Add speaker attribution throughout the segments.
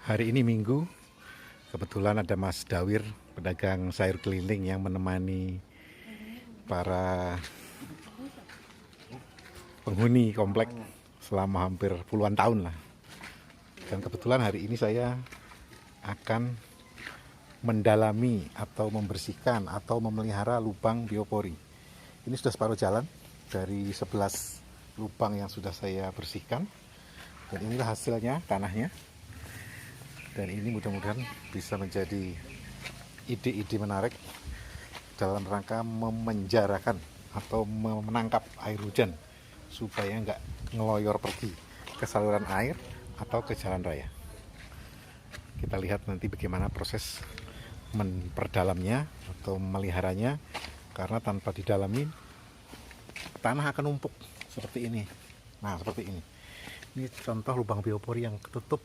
Speaker 1: Hari ini Minggu, kebetulan ada Mas Dawir, pedagang sayur keliling yang menemani para penghuni komplek selama hampir puluhan tahun lah. Dan kebetulan hari ini saya akan mendalami atau membersihkan atau memelihara lubang biopori. Ini sudah separuh jalan dari 11 lubang yang sudah saya bersihkan. Dan inilah hasilnya, tanahnya. Dan ini mudah-mudahan bisa menjadi ide-ide menarik dalam rangka memenjarakan atau menangkap air hujan supaya nggak ngeloyor pergi ke saluran air atau ke jalan raya. Kita lihat nanti bagaimana proses memperdalamnya atau memeliharanya, karena tanpa didalami tanah akan numpuk seperti ini. Nah, seperti ini. Ini contoh lubang biopori yang ketutup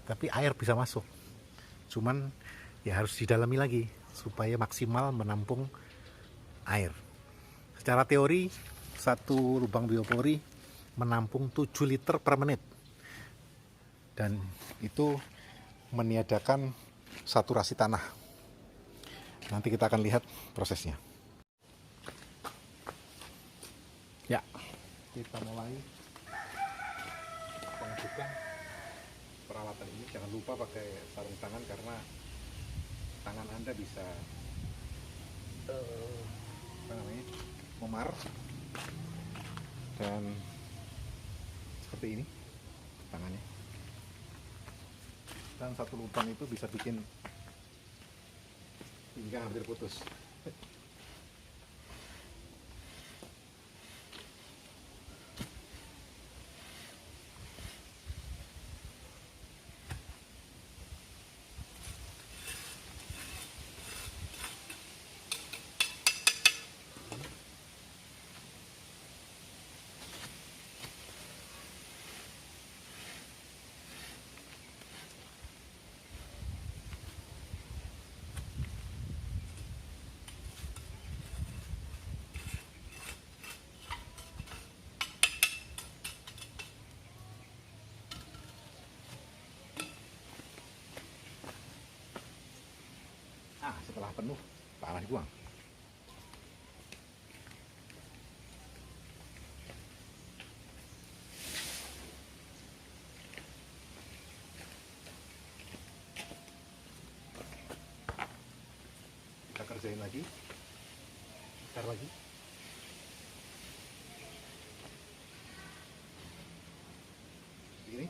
Speaker 1: tapi air bisa masuk, cuman ya harus didalami lagi supaya maksimal menampung air. Secara teori satu lubang biopori menampung 7 liter per menit, dan itu meniadakan saturasi tanah. Nanti kita akan lihat prosesnya. Ya, kita mulai mengajukan peralatan ini. Jangan lupa pakai sarung tangan karena tangan Anda bisa memar, dan seperti ini tangannya. Dan satu lubang itu bisa bikin pinggang hampir putus. Setelah penuh, tanah dibuang. Kita kerjain lagi, bentar lagi. Ini.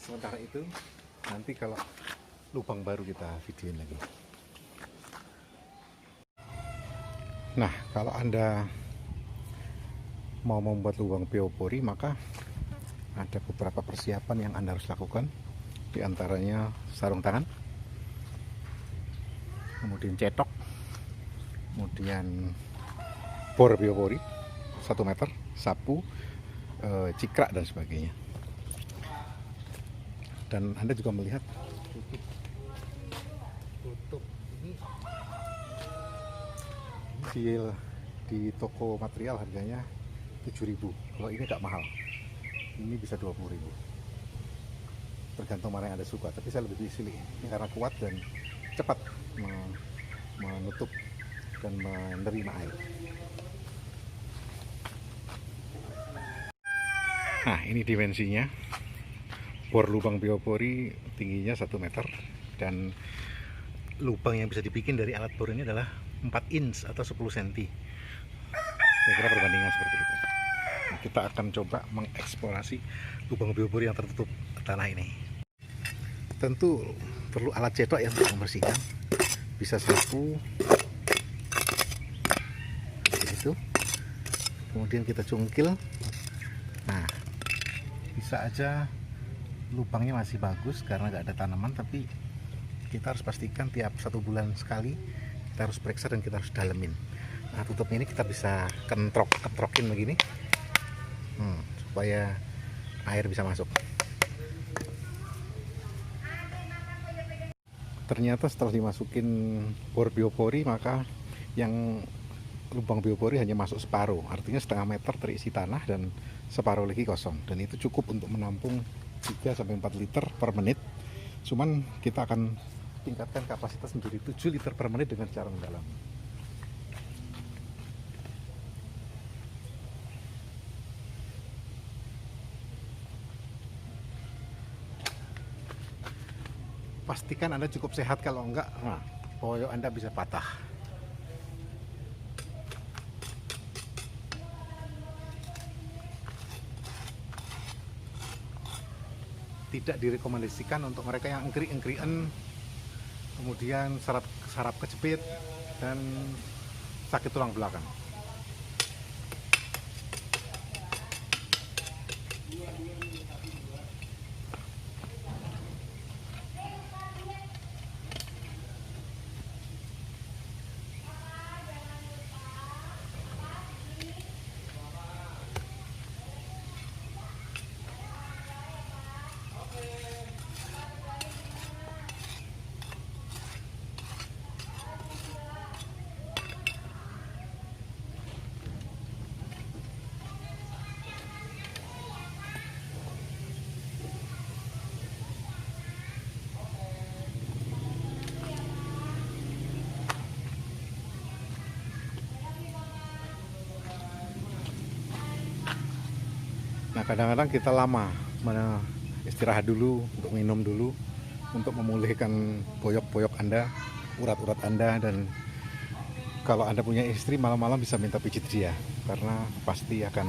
Speaker 1: Sementara itu, nanti kalau lubang baru kita videoin lagi. Nah, kalau Anda mau membuat lubang biopori, maka ada beberapa persiapan yang Anda harus lakukan. Di antaranya sarung tangan, kemudian cetok, kemudian bor biopori 1 meter, sapu, cikrak, dan sebagainya. Dan Anda juga melihat tutup ini di toko material harganya 7.000. Kalau ini agak mahal, ini bisa 20.000, tergantung mana yang Anda suka. Tapi saya lebih pilih ini karena kuat dan cepat menutup dan menerima air. Nah, ini dimensinya. Bor lubang biopori tingginya 1 meter, dan lubang yang bisa dibikin dari alat bor ini adalah 4 inch atau 10 cm. Kira-kira perbandingan seperti itu. Nah, kita akan coba mengeksplorasi lubang biopori yang tertutup tanah ini. Tentu perlu alat cetok yang untuk membersihkan. Bisa sapu, seperti itu. Kemudian kita cungkil. Nah, bisa aja lubangnya masih bagus karena nggak ada tanaman, tapi kita harus pastikan tiap 1 bulan sekali kita harus periksa dan kita harus dalemin. Nah, tutupnya ini kita bisa ketrokin begini, supaya air bisa masuk. Ternyata setelah dimasukin bor biopori, maka yang lubang biopori hanya masuk separuh, artinya setengah meter terisi tanah dan separuh lagi kosong, dan itu cukup untuk menampung 3-4 liter per menit. Cuman kita akan tingkatkan kapasitas menjadi 7 liter per menit dengan cara mendalam. Pastikan Anda cukup sehat, kalau enggak, poyok Anda bisa patah. Tidak direkomendasikan untuk mereka yang engkri-engkrian, kemudian saraf kejepit dan sakit tulang belakang. Nah, kadang-kadang kita lama istirahat dulu, untuk minum dulu, untuk memulihkan boyok-boyok Anda, urat-urat Anda, dan kalau Anda punya istri, malam-malam bisa minta pijit dia, karena pasti akan,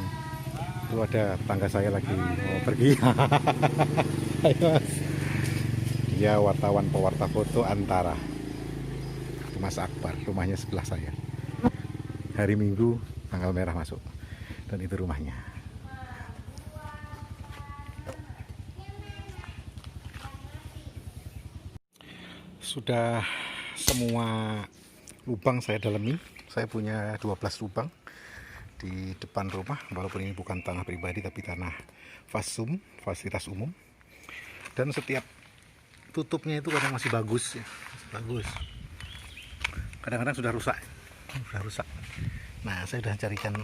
Speaker 1: itu ada tangga saya lagi mau pergi. Ayo Mas. Dia wartawan pewarta foto Antara, Mas Akbar, rumahnya sebelah saya. Hari Minggu tanggal merah masuk, dan itu rumahnya. Sudah semua lubang saya dalami. Saya punya 12 lubang di depan rumah, walaupun ini bukan tanah pribadi tapi tanah fasum, fasilitas umum. Dan setiap tutupnya itu kadang masih bagus ya, bagus. Kadang-kadang sudah rusak. Nah, saya sudah carikan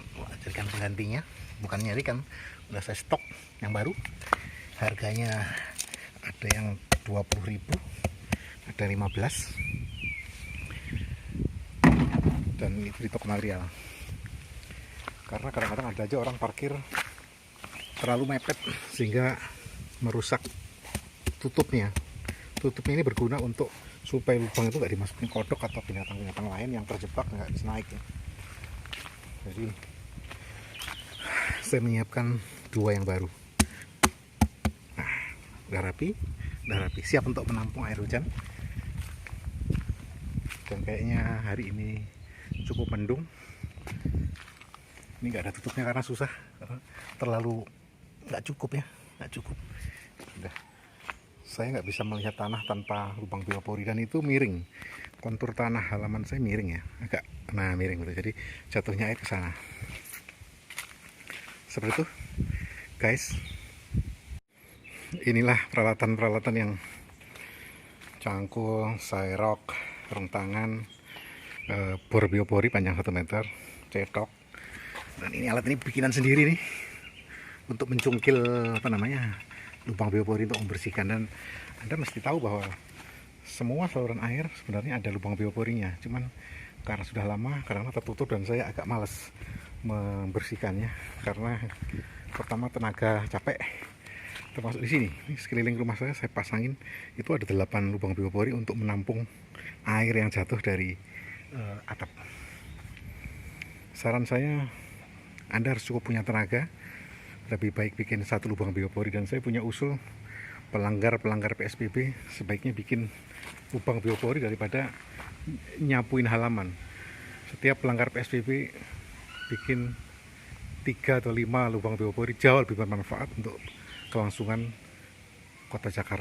Speaker 1: penggantinya, bukan nyarikan, udah saya stok yang baru. Harganya ada yang 20.000, ada 15, dan itu di toko material. Karena kadang-kadang ada aja orang parkir terlalu mepet sehingga merusak tutupnya. Tutupnya ini berguna untuk supaya lubang itu nggak dimasukin kodok atau binatang-binatang lain yang terjebak, nggak bisa naik ya. Jadi saya menyiapkan 2 yang baru. Nah, udah rapi, siap untuk menampung air hujan. Dan kayaknya hari ini cukup mendung. Ini nggak ada tutupnya karena susah, karena terlalu nggak cukup. Udah, saya nggak bisa melihat tanah tanpa lubang biopori, dan itu miring. Kontur tanah halaman saya miring ya, agak miring gitu. Jadi jatuhnya air ke sana. Seperti itu, guys. Inilah peralatan-peralatan yang cangkul, sairok, rong tangan, bor biopori panjang 1 meter, cetok. Dan ini alat ini bikinan sendiri nih, untuk mencungkil lubang biopori untuk membersihkan. Dan Anda mesti tahu bahwa semua saluran air sebenarnya ada lubang bioporinya, cuman karena sudah lama karena tertutup dan saya agak males membersihkannya, karena pertama tenaga capek, termasuk di sini. Ini sekeliling rumah saya pasangin itu ada 8 lubang biopori untuk menampung air yang jatuh dari atap. Saran saya, Anda harus cukup punya tenaga, lebih baik bikin 1 lubang biopori. Dan saya punya usul, pelanggar PSBB sebaiknya bikin lubang biopori daripada nyapuin halaman. Setiap pelanggar PSBB bikin 3 atau 5 lubang biopori jauh lebih bermanfaat untuk kelangsungan kota Jakarta.